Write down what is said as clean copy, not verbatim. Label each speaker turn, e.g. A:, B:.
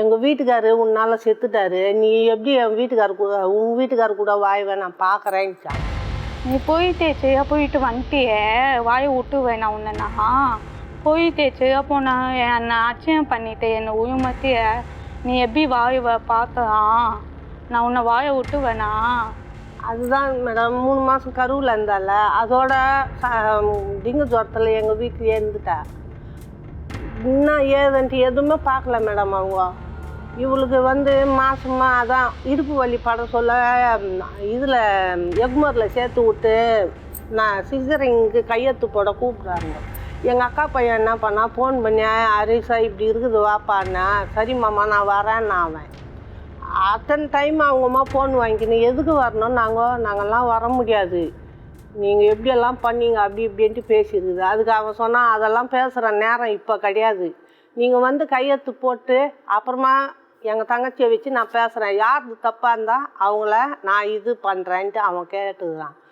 A: எங்கள் வீட்டுக்காரு உன்னால் செத்துட்டாரு, நீ எப்படி என் வீட்டுக்காரு கூட உங்கள் வீட்டுக்காரு கூட வாய்வை நான் பார்க்குறேன்னுச்சான்.
B: நீ போயிட்டேச்சியா, போயிட்டு வந்துட்டியே, வாயை விட்டுவேன் நான் உன்னை. போயிட்டேச்சு, அப்போ நான் என்னை அச்சயம் பண்ணிட்டேன், என்னை உயமத்திய நீ எப்படி வாயை பார்க்கலாம்? நான் உன்னை வாயை விட்டுவேனா?
A: அதுதான் மேடம் 3 மாதம் கருவில் இருந்தால அதோட டிங்கு ஜுரத்தில் எங்கள் வீட்டிலேயே இருந்துட்டா. இன்னும் ஏதுன்ட்டு எதுவுமே பார்க்கல மேடம். அவங்க இவளுக்கு மாதமாக அதான் இடுப்பு வலி பட சொல்ல இதில் எக்மோரில் சேர்த்து விட்டு நான் சிசரிங்க்கு கையெழுத்து போட கூப்பிட்றாங்க. எங்கள் அக்கா பையன் என்ன பண்ணா, ஃபோன் பண்ணி ஹரிஷா இப்படி இருக்குது வாப்பான்னா, சரி மாமா நான் வரேன்னு அவன். அத்தனை டைம் அவங்கம்மா ஃபோன் வாங்கிக்கின்னு எதுக்கு வரணும், நாங்கள்லாம் வர முடியாது, நீங்கள் எப்படியெல்லாம் பண்ணீங்க அப்படி இப்படின்ட்டு பேசியிருக்குது. அதுக்கு அவன் சொன்னான், அதெல்லாம் பேசுகிற நேரம் இப்போ கிடையாது, நீங்கள் கையெழுத்து போட்டு அப்புறமா எங்கள் தங்கச்சியை வச்சு நான் பேசுகிறேன், யாருக்கு தப்பாக இருந்தால் அவங்கள நான் இது பண்ணுறேன்ட்டு அவன் கேட்டுக்கிறான்.